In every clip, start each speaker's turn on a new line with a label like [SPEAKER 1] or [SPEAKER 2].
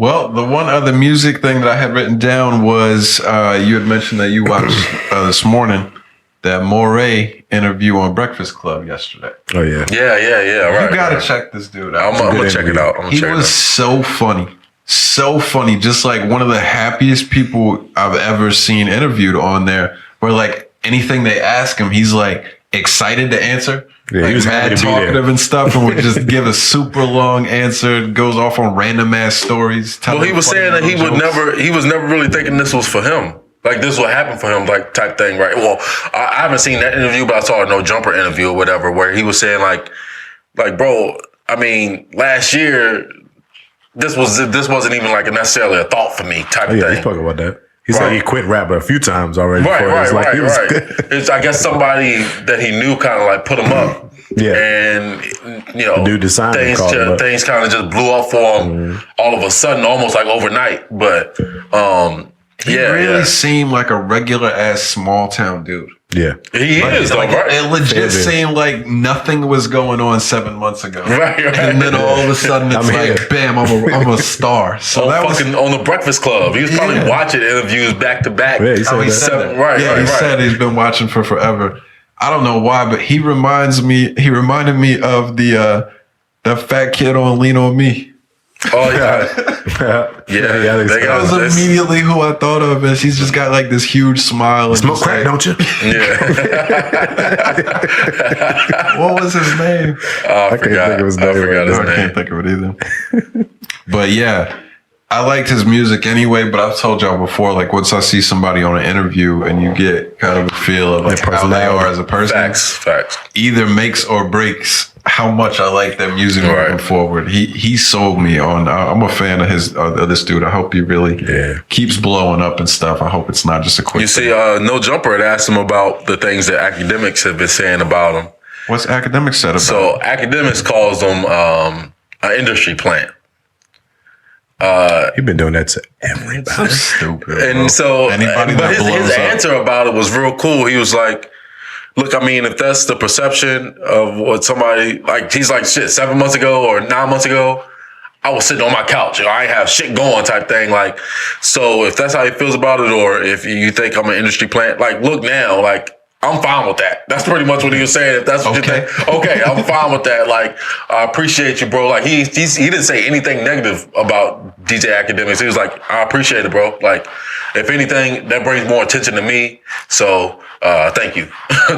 [SPEAKER 1] Well, the one other music thing that I had written down was you had mentioned that you watched this morning that Moray interview on Breakfast Club yesterday.
[SPEAKER 2] Oh, yeah.
[SPEAKER 3] Yeah. Right.
[SPEAKER 1] You got to check this dude out.
[SPEAKER 3] I'm going to check it out.
[SPEAKER 1] He was so funny. So funny. Just like one of the happiest people I've ever seen interviewed on there, where like anything they ask him, he's like excited to answer.
[SPEAKER 2] Yeah,
[SPEAKER 1] like,
[SPEAKER 2] he was
[SPEAKER 1] mad talkative and stuff, and would just give a super long answer. Goes off on random ass stories.
[SPEAKER 3] Well, he was saying that he was never really thinking this was for him. Like this would happen for him, like type thing, right? Well, I haven't seen that interview, but I saw a No Jumper interview or whatever, where he was saying like, bro, I mean, last year this wasn't even like necessarily a thought for me type thing.
[SPEAKER 2] He spoke about that. He said he quit rap a few times already.
[SPEAKER 3] Right. It's I guess somebody that he knew kind of like put him up.
[SPEAKER 2] Yeah.
[SPEAKER 3] And the dude designed things kind of just blew up for him all of a sudden, almost like overnight. But
[SPEAKER 1] he really seemed like a regular ass small town dude.
[SPEAKER 2] Yeah.
[SPEAKER 3] He is though, right?
[SPEAKER 1] It legit seemed like nothing was going on 7 months ago. Right. And then all of a sudden it's bam, I'm a star. So that was
[SPEAKER 3] on the Breakfast Club. He was probably watching interviews back to back.
[SPEAKER 1] Yeah, he said that.
[SPEAKER 3] Right.
[SPEAKER 1] He said he's been watching for forever. I don't know why, but he reminded me of the fat kid on Lean On Me.
[SPEAKER 3] Oh yeah.
[SPEAKER 1] That was immediately who I thought of, and she's just got like this huge smile. And
[SPEAKER 2] smoke crack, don't you?
[SPEAKER 3] Yeah.
[SPEAKER 1] What was his name?
[SPEAKER 2] I can't think of his name.
[SPEAKER 1] I can't think of it either. But yeah, I liked his music anyway. But I've told y'all before, like once I see somebody on an interview and you get kind of a feel of like how they are as a person,
[SPEAKER 3] facts,
[SPEAKER 1] either makes or breaks how much I like their music moving forward. He sold me on. I'm a fan of his this dude. I hope he really keeps blowing up and stuff. I hope it's not just a quick.
[SPEAKER 3] You see, No Jumper had asked him about the things that academics have been saying about him.
[SPEAKER 1] What's academics said about?
[SPEAKER 3] So academics calls them an industry plant.
[SPEAKER 2] He's been doing that to everybody.
[SPEAKER 1] So stupid.
[SPEAKER 3] And
[SPEAKER 1] bro.
[SPEAKER 3] so,
[SPEAKER 1] anybody
[SPEAKER 3] but his
[SPEAKER 1] up.
[SPEAKER 3] answer about it was real cool. He was like, look, I mean, if that's the perception of what somebody, like, he's like, shit, 7 months ago or 9 months ago, I was sitting on my couch. I ain't have shit going type thing. Like, so if that's how he feels about it, or if you think I'm an industry plant, like, look now, like, I'm fine with that. That's pretty much what he was saying. If that's what you think, okay, I'm fine with that. Like, I appreciate you, bro. Like, he didn't say anything negative about DJ Academics. He was like, I appreciate it, bro. Like, if anything, that brings more attention to me. So, thank you,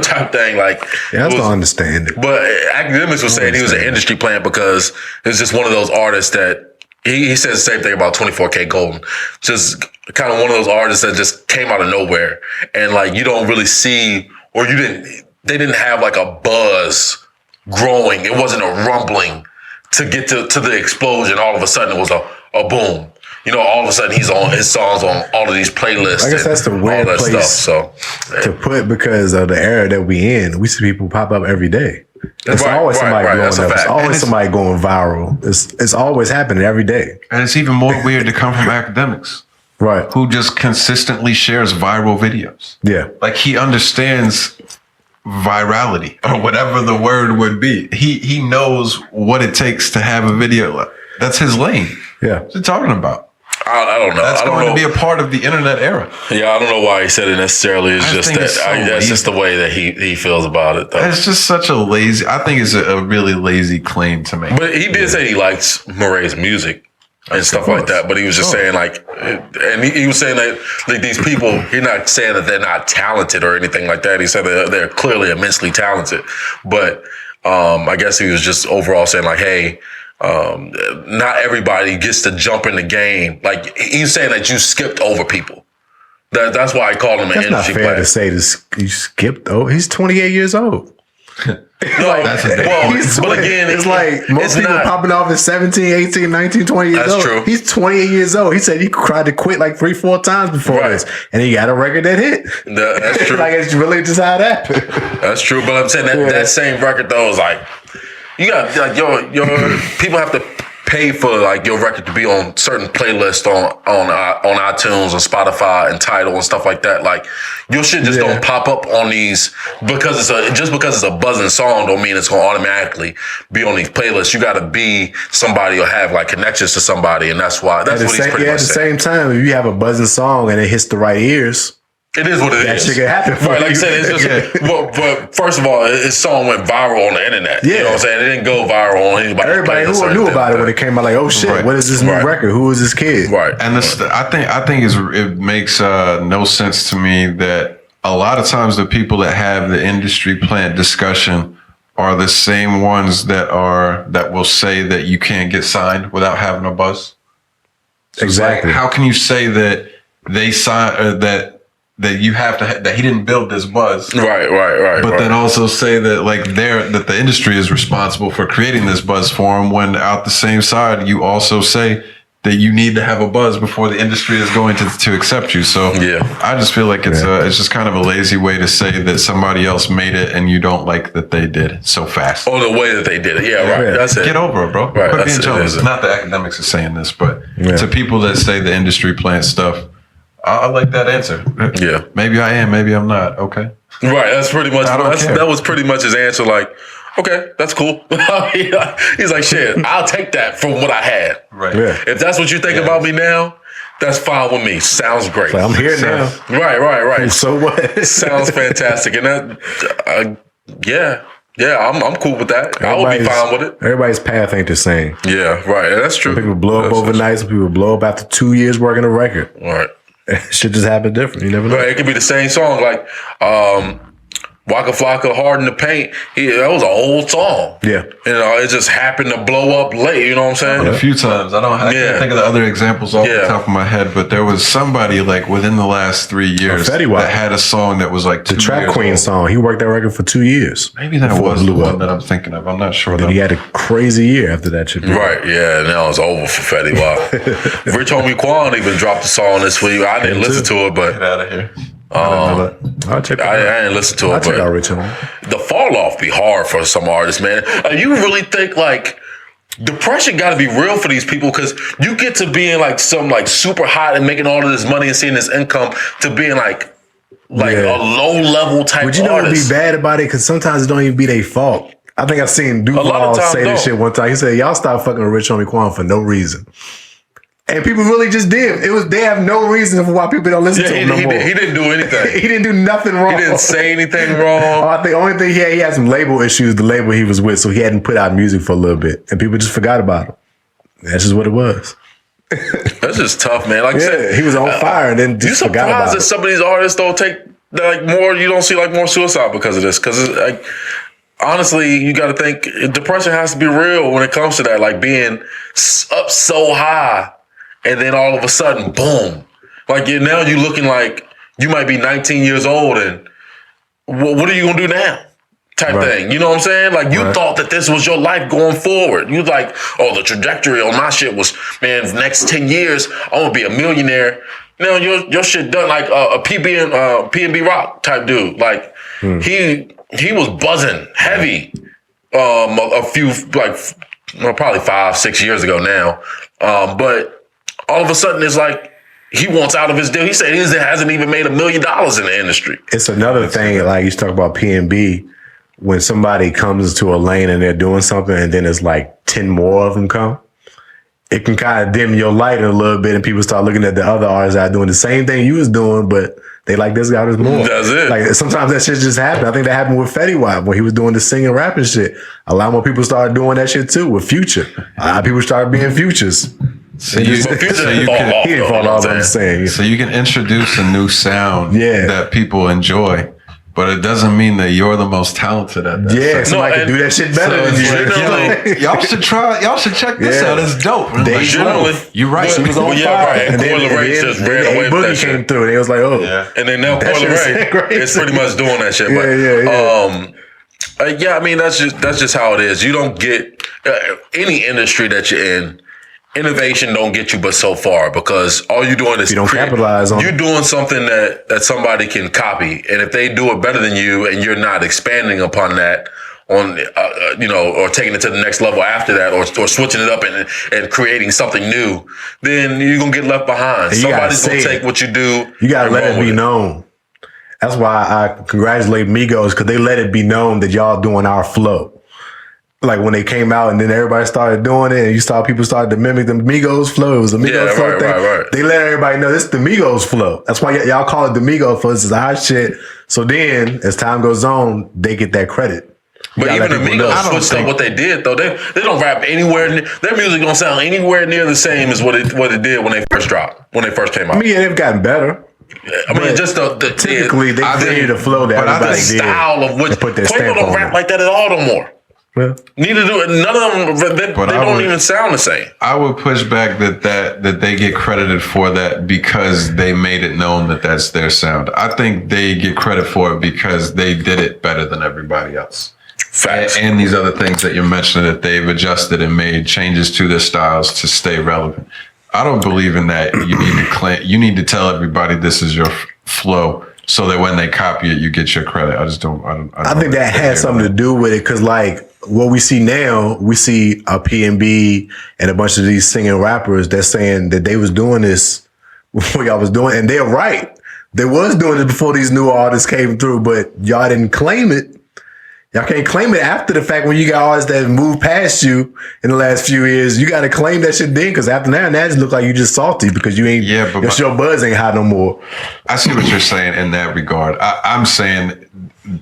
[SPEAKER 3] type thing. Like,
[SPEAKER 2] yeah, that's not understanding.
[SPEAKER 3] But Academics was saying he was an industry plant because it's just one of those artists that he said the same thing about 24K Golden. Just kind of one of those artists that just came out of nowhere, and like you don't really see, or they didn't have like a buzz growing. It wasn't a rumbling to get to the explosion. All of a sudden, it was a boom. All of a sudden he's on his songs on all of these playlists.
[SPEAKER 2] I guess that's the weird place to put because of the era that we in. We see people pop up every day. It's always somebody blowing up. It's always somebody going viral. It's always happening every day.
[SPEAKER 1] And it's even more weird to come from academics.
[SPEAKER 2] Right.
[SPEAKER 1] Who just consistently shares viral videos.
[SPEAKER 2] Yeah.
[SPEAKER 1] Like he understands virality or whatever the word would be. He knows what it takes to have a video. That's his lane.
[SPEAKER 2] Yeah.
[SPEAKER 1] What's he talking about?
[SPEAKER 3] I don't know.
[SPEAKER 1] That's going to be a part of the internet era.
[SPEAKER 3] Yeah, I don't know why he said it necessarily. It's just that that's just the way that he feels about it, though.
[SPEAKER 1] It's just such a lazy. I think it's a really lazy claim to make.
[SPEAKER 3] But he did say he likes Moray's music and stuff like that. But he was just saying like, and he was saying that like, these people. He's not saying that they're not talented or anything like that. He said that they're clearly immensely talented. But I guess he was just overall saying like, hey. Not everybody gets to jump in the game. Like he's saying that you skipped over people. That's why I call him an industry
[SPEAKER 2] That's not fair to say this. You skipped. Oh, he's 28 years old.
[SPEAKER 3] But again,
[SPEAKER 2] it's like most people popping off at 17, 18, 19, 20 years old.
[SPEAKER 3] That's true.
[SPEAKER 2] He's 28 years old. He said he tried to quit like 3-4 times before this, and he got a record that hit.
[SPEAKER 3] That's true.
[SPEAKER 2] Like it's really just how that happened.
[SPEAKER 3] That's true. But I'm saying that same record though is like. You got like your people have to pay for like your record to be on certain playlists on iTunes and Spotify and Tidal and stuff like that. Like your shit just don't pop up on these because it's a buzzing song don't mean it's gonna automatically be on these playlists. You gotta be somebody or have like connections to somebody, and that's what he's pretty much saying.
[SPEAKER 2] At the same time, if you have a buzzing song and it hits the right ears,
[SPEAKER 3] it is what it is.
[SPEAKER 2] That shit can happen.
[SPEAKER 3] Right, like I said, it's just. But first of all, his song went viral on the internet.
[SPEAKER 2] Yeah.
[SPEAKER 3] You know what I'm saying? It didn't go viral on anybody.
[SPEAKER 2] Everybody who knew about it when it came out, like, oh shit, what is this new record? Who is this kid?
[SPEAKER 3] Right.
[SPEAKER 1] And I think it makes no sense to me that a lot of times the people that have the industry plant discussion are the same ones that will say that you can't get signed without having a buzz. So exactly. Like, how can you say that they sign that you have to that he didn't build this buzz,
[SPEAKER 3] right? But
[SPEAKER 1] then also say that that the industry is responsible for creating this buzz for him. When out the same side, you also say that you need to have a buzz before the industry is going to accept you. So I just feel like it's just kind of a lazy way to say that somebody else made it and you don't like that they did it so fast.
[SPEAKER 3] Oh, the way that they did it. Yeah, right. That's it.
[SPEAKER 1] Get over it, bro.
[SPEAKER 3] Right.
[SPEAKER 1] Quit being jealous. Not the academics are saying this, but to people that say the industry plants stuff, I like that answer.
[SPEAKER 3] Yeah.
[SPEAKER 1] Maybe I am, maybe I'm not. Okay.
[SPEAKER 3] Right. That's pretty much, that was pretty much his answer. Like, okay, that's cool. He's like, shit, I'll take that from what I had.
[SPEAKER 1] Right.
[SPEAKER 2] Yeah.
[SPEAKER 3] If that's what you think about me now, that's fine with me. Sounds great.
[SPEAKER 2] I'm here now.
[SPEAKER 3] Right.
[SPEAKER 2] So what?
[SPEAKER 3] Sounds fantastic. And that, I'm cool with that. I will be fine with it.
[SPEAKER 2] Everybody's path ain't the same.
[SPEAKER 3] Yeah, right. That's true.
[SPEAKER 2] Some people blow up overnight. Some people blow up after 2 years working a record.
[SPEAKER 3] Right.
[SPEAKER 2] Shit just happened different. You never know.
[SPEAKER 3] Right. It could be the same song. Like, Waka Flocka, Hard in the Paint. That was an old song.
[SPEAKER 2] Yeah.
[SPEAKER 3] You know, it just happened to blow up late. You know what I'm saying?
[SPEAKER 1] A few times. I can't think of the other examples off the top of my head, but there was somebody like within the last 3 years that had a song that was like
[SPEAKER 2] the Trap Queen old. Song. He worked that record for 2 years.
[SPEAKER 1] Maybe that was the one that I'm thinking of. I'm not sure.
[SPEAKER 2] He had a crazy year after that shit.
[SPEAKER 3] Right. Yeah. Now it's over for Fetty Wap. Rich Homie Quan even dropped a song this week. I didn't listen to it, but
[SPEAKER 1] get out of here.
[SPEAKER 3] I'll check it out. I didn't listen to it.
[SPEAKER 2] I'll check out Rich Homie.
[SPEAKER 3] The fall off be hard for some artists, man. You really think like depression got to be real for these people because you get to being like some like super hot and making all of this money and seeing this income to being like a low level type.
[SPEAKER 2] Would you know what would be bad about it? Because sometimes it don't even be their fault. I think I've seen Duval say this shit one time. He said, "Y'all stop fucking with Rich Homie Quan for no reason." And people really just did. They have no reason for why people don't listen to him no more.
[SPEAKER 3] He didn't do anything.
[SPEAKER 2] He didn't do nothing wrong.
[SPEAKER 3] He didn't say anything wrong.
[SPEAKER 2] I think the only thing he had some label issues, the label he was with, so he hadn't put out music for a little bit. And people just forgot about him. That's just what it was.
[SPEAKER 3] That's just tough, man. Like I said,
[SPEAKER 2] he was on fire and then just forgot about it.
[SPEAKER 3] You surprised that some of these artists don't take like more, you don't see like more suicide because of this? Because like, honestly, you got to think depression has to be real when it comes to that. Like being up so high. And then all of a sudden, boom. Like now you're looking like you might be 19 years old and what are you going to do now? Type thing. You know what I'm saying? Like you thought that this was your life going forward. You like, oh, the trajectory on my shit was, man, the next 10 years, I'm going to be a millionaire. Now your shit done like a P&B Rock type dude. Like he was buzzing heavy a few, like probably 5-6 years ago now. But all of a sudden, it's like he wants out of his deal. He said he hasn't even made $1 million in the industry.
[SPEAKER 2] It's another thing, like you talk about P&B, when somebody comes into a lane and they're doing something and then it's like 10 more of them come, it can kind of dim your light a little bit and people start looking at the other artists that are doing the same thing you was doing, but they like this guy, there's more.
[SPEAKER 3] That's it.
[SPEAKER 2] Like sometimes that shit just happened. I think that happened with Fetty Wap when he was doing the singing, rapping shit. A lot more people started doing that shit too with Future. A lot of people started being Futures.
[SPEAKER 1] So you can introduce a new sound that people enjoy, but it doesn't mean that you're the most talented at that.
[SPEAKER 2] Yeah, somebody can do that shit better than you.
[SPEAKER 1] Y'all should try. Y'all should check this out. It's dope. You're right.
[SPEAKER 2] She was on fire.
[SPEAKER 3] And then just ran away with that shit.
[SPEAKER 2] Came through, and it was like, oh.
[SPEAKER 1] Yeah.
[SPEAKER 3] And then now Coil Ray is pretty much doing that shit. Yeah, I mean that's just how it is. You don't get any industry that you're in. Innovation don't get you but so far because all you're doing is
[SPEAKER 2] you don't capitalize on.
[SPEAKER 3] You're doing something that somebody can copy, and if they do it better than you, and you're not expanding upon that, on, or taking it to the next level after that, or switching it up and creating something new, then you're gonna get left behind. Somebody's gonna take what you do.
[SPEAKER 2] You gotta let it be known. That's why I congratulate Migos, because they let it be known that y'all doing our flow. Like when they came out and then everybody started doing it and people started to mimic the Migos flow. It was a Migos flow thing. Right. They let everybody know this is the Migos flow. That's why y'all call it the Migos flow. This is our shit. So then as time goes on, they get that credit.
[SPEAKER 3] But even the Migos switched up what they did though. They don't rap anywhere. Their music don't sound anywhere near the same as what it did when they first dropped, when they first came out.
[SPEAKER 2] I mean, they've gotten better.
[SPEAKER 3] I mean, just
[SPEAKER 2] typically they continue to flow that everybody did.
[SPEAKER 3] Style of which Quavo don't rap like that at all no more.
[SPEAKER 2] Yeah.
[SPEAKER 3] Neither do it. None of them. They don't even sound the same.
[SPEAKER 1] I would push back that they get credited for that because they made it known that that's their sound. I think they get credit for it because they did it better than everybody else.
[SPEAKER 3] Facts.
[SPEAKER 1] And these other things that you're mentioning, that they've adjusted and made changes to their styles to stay relevant. I don't believe in that. You need to tell everybody this is your flow, so that when they copy it, you get your credit. I just don't. I
[SPEAKER 2] think that has something to do with it, because like what we see now, we see a P&B and a bunch of these singing rappers that's saying that they was doing this before y'all was doing it, and they're right. They was doing it before these new artists came through, but y'all didn't claim it. Y'all can't claim it after the fact when you got artists that moved past you in the last few years. You got to claim that shit then, because after that just look like you just salty because you ain't. Yeah, but your buzz ain't hot no more.
[SPEAKER 1] I see what you're saying in that regard. I'm saying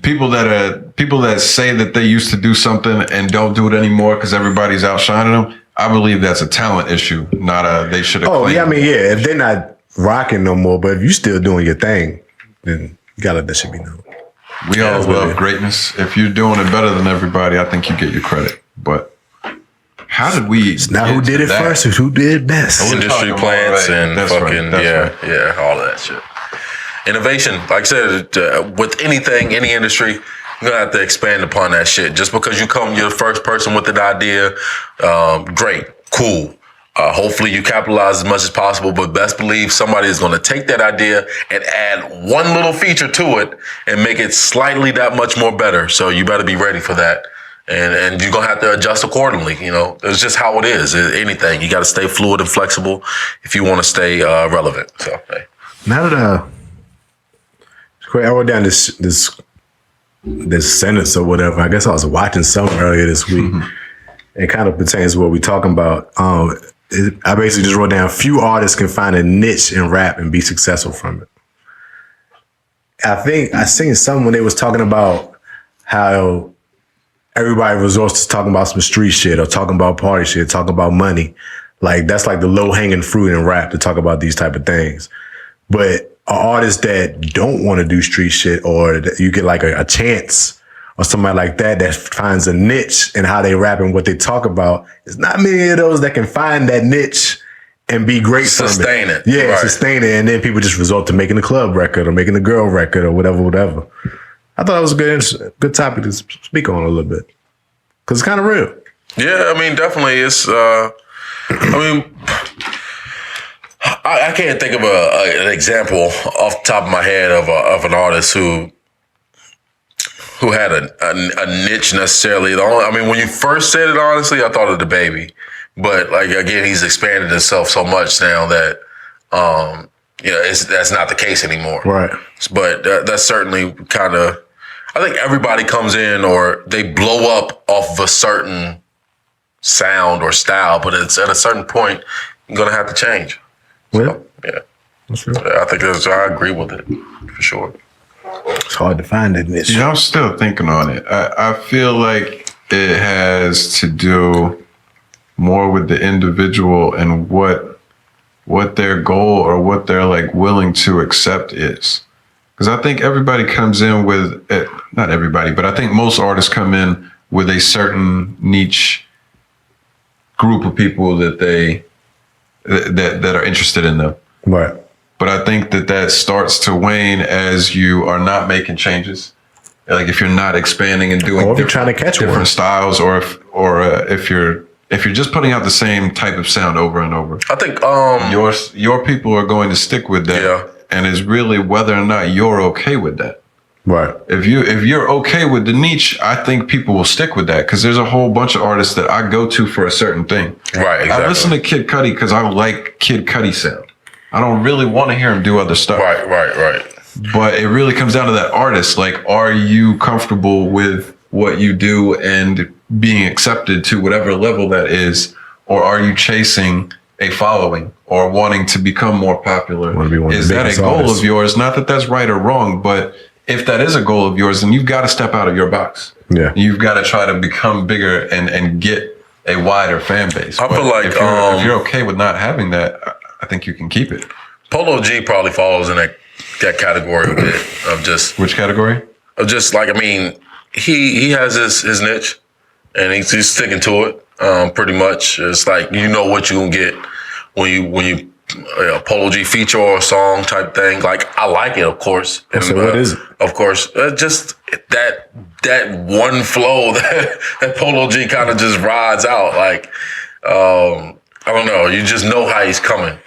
[SPEAKER 1] people that say that they used to do something and don't do it anymore because everybody's outshining them. I believe that's a talent issue, not they should have.
[SPEAKER 2] Oh yeah, I mean if they're not rocking no more, but if you still doing your thing, then you gotta let that shit be known.
[SPEAKER 1] We all love greatness. If you're doing it better than everybody, I think you get your credit. But how did we?
[SPEAKER 2] It's not who did it first, it's who did it best.
[SPEAKER 3] Industry plants and fucking yeah, all of that shit. Innovation, like I said, with anything, any industry, you're gonna have to expand upon that shit. Just because you're the first person with an idea, great, cool. Hopefully you capitalize as much as possible, but best believe somebody is going to take that idea and add one little feature to it and make it slightly that much more better. So you better be ready for that. And you're going to have to adjust accordingly. It's just how it is. Anything. You got to stay fluid and flexible if you want to stay relevant. So, hey.
[SPEAKER 2] Now that I wrote down this sentence or whatever. I guess I was watching something earlier this week. It kind of pertains to what we're talking about. I basically just wrote down, few artists can find a niche in rap and be successful from it. I think I seen something when they was talking about how everybody resorts to talking about some street shit or talking about party shit, talking about money. Like that's like the low hanging fruit in rap to talk about these type of things. But artists that don't want to do street shit, or that you get like a chance or somebody like that finds a niche in how they rap and what they talk about, there's not many of those that can find that niche and be great from it.
[SPEAKER 3] Sustain it.
[SPEAKER 2] Yeah, right. Sustain it. And then people just resort to making a club record or making a girl record or whatever. I thought it was a good topic to speak on a little bit. Because it's kind of real.
[SPEAKER 3] Yeah, I mean, definitely. It's, I can't think of an example off the top of my head of an artist who had a niche necessarily. When you first said it, honestly, I thought of the Baby, but like again, he's expanded himself so much now that that's not the case anymore.
[SPEAKER 2] Right.
[SPEAKER 3] But that's certainly kind of. I think everybody comes in or they blow up off of a certain sound or style, but it's at a certain point you're gonna have to change. So, yeah. I think I agree with it for sure.
[SPEAKER 2] It's hard to find that niche.
[SPEAKER 1] I'm still thinking on it. I feel like it has to do more with the individual and what their goal or what they're like willing to accept is. Because I think everybody comes in with, not everybody, but I think most artists come in with a certain niche group of people that are interested in them.
[SPEAKER 2] Right.
[SPEAKER 1] But I think that starts to wane as you are not making changes. Like if you're not expanding and doing,
[SPEAKER 2] or if you're trying to catch
[SPEAKER 1] different styles, or if you're just putting out the same type of sound over and over.
[SPEAKER 3] I think
[SPEAKER 1] your people are going to stick with that, and it's really whether or not you're okay with that.
[SPEAKER 2] Right.
[SPEAKER 1] If you're okay with the niche, I think people will stick with that because there's a whole bunch of artists that I go to for a certain thing.
[SPEAKER 3] Right. Exactly.
[SPEAKER 1] I listen to Kid Cudi because I like Kid Cudi sound. I don't really want to hear him do other stuff.
[SPEAKER 3] Right.
[SPEAKER 1] But it really comes down to that artist. Like, are you comfortable with what you do and being accepted to whatever level that is, or are you chasing a following or wanting to become more popular? Is that a goal of yours? Not that that's right or wrong, but if that is a goal of yours, then you've got to step out of your box.
[SPEAKER 2] Yeah.
[SPEAKER 1] You've got to try to become bigger and get a wider fan base.
[SPEAKER 3] I feel like
[SPEAKER 1] if you're okay with not having that, I think you can keep it.
[SPEAKER 3] Polo G probably falls in that category a bit of just.
[SPEAKER 1] Which category?
[SPEAKER 3] Of just like, I mean, he has his niche and he's sticking to it pretty much. It's like, you know what you can get when you Polo G feature or a song type thing. Like, I like it, of course. And,
[SPEAKER 2] so what is it?
[SPEAKER 3] Of course, just that one flow that Polo G kind of just rides out. Like, I don't know. You just know how he's coming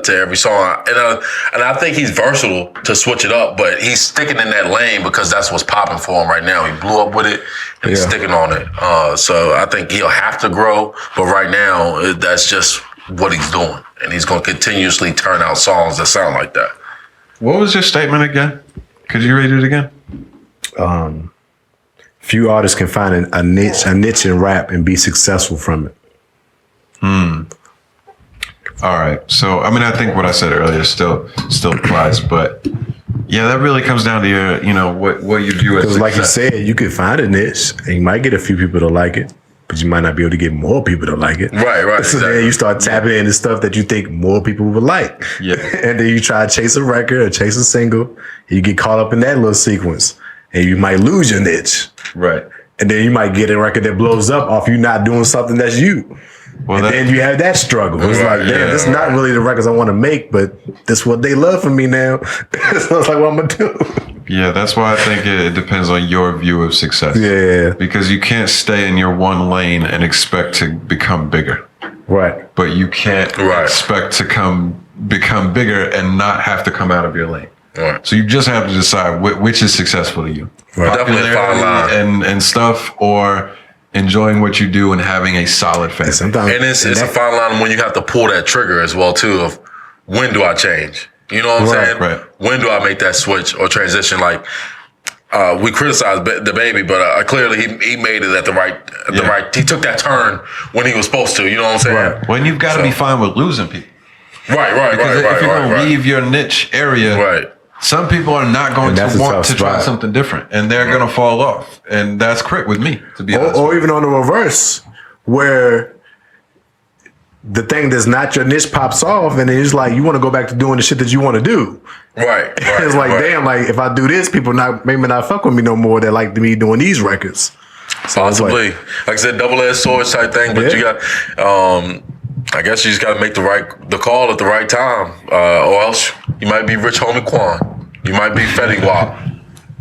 [SPEAKER 3] to every song. And I think he's versatile to switch it up, but he's sticking in that lane because that's what's popping for him right now. He blew up with it and he's sticking on it. So I think he'll have to grow, but right now that's just what he's doing. And he's going to continuously turn out songs that sound like that.
[SPEAKER 1] What was your statement again? Could you read it again?
[SPEAKER 2] Few artists can find a niche in rap and be successful from it.
[SPEAKER 1] All right. So, I mean, I think what I said earlier still applies, but yeah, that really comes down to your, what you view as success.
[SPEAKER 2] Like you said, you could find a niche and you might get a few people to like it, but you might not be able to get more people to like it.
[SPEAKER 3] Right.
[SPEAKER 2] So
[SPEAKER 3] exactly.
[SPEAKER 2] then you start tapping into stuff that you think more people would like.
[SPEAKER 1] Yeah.
[SPEAKER 2] And then you try to chase a record or chase a single, and you get caught up in that little sequence and you might lose your niche.
[SPEAKER 1] Right.
[SPEAKER 2] And then you might get a record that blows up off you not doing something that's you. Well, then you have that struggle. It's like, damn, this is not really the records I want to make, but this is what they love from me now. So it's like, what I'm going to do.
[SPEAKER 1] Yeah, that's why I think it depends on your view of success.
[SPEAKER 2] Yeah.
[SPEAKER 1] Because you can't stay in your one lane and expect to become bigger.
[SPEAKER 2] Right.
[SPEAKER 1] But you can't expect to become bigger and not have to come out of your lane.
[SPEAKER 3] Right.
[SPEAKER 1] So you just have to decide which is successful to you.
[SPEAKER 3] Right.
[SPEAKER 1] Popularity and stuff, or enjoying what you do and having a solid fan.
[SPEAKER 3] And it's a fine line when you have to pull that trigger as well too of when do I change? You know what I'm saying?
[SPEAKER 1] Right.
[SPEAKER 3] When do I make that switch or transition? Like we criticized the baby, but clearly he made it at the right. He took that turn when he was supposed to. You know what I'm saying?
[SPEAKER 1] Right. Well, you've got to be fine with losing people.
[SPEAKER 3] Right.
[SPEAKER 1] Because if you're gonna leave your niche area, some people are not going to want to try something different, and they're going to fall off. And that's crit with me, to be honest.
[SPEAKER 2] Or even on the reverse, where the thing that's not your niche pops off, and it's like you want to go back to doing the shit that you want to do.
[SPEAKER 3] Right.
[SPEAKER 2] It's like, damn, like if I do this, people maybe not fuck with me no more. They like me doing these records.
[SPEAKER 3] So possibly, like I said, double-edged sword type thing. But you got, I guess you just got to make the call at the right time, or else you might be Rich Homie Quan. You might be Fetty Wap.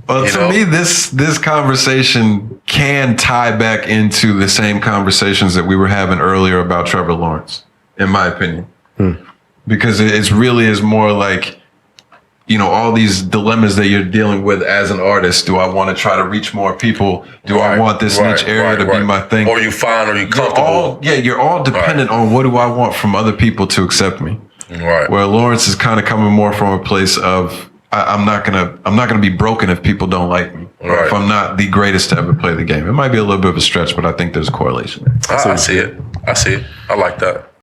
[SPEAKER 1] Well, to me, this conversation can tie back into the same conversations that we were having earlier about Trevor Lawrence, in my opinion. Because it really is more like, all these dilemmas that you're dealing with as an artist. Do I want to try to reach more people? Do I want this niche area to be my thing?
[SPEAKER 3] Or you fine, or you comfortable?
[SPEAKER 1] You're all dependent on what do I want from other people to accept me.
[SPEAKER 3] Right.
[SPEAKER 1] Where Lawrence is kind of coming more from a place of I'm not gonna be broken if people don't like me. Or if I'm not the greatest to ever play the game. It might be a little bit of a stretch, but I think there's a correlation there.
[SPEAKER 3] I see it. I like that.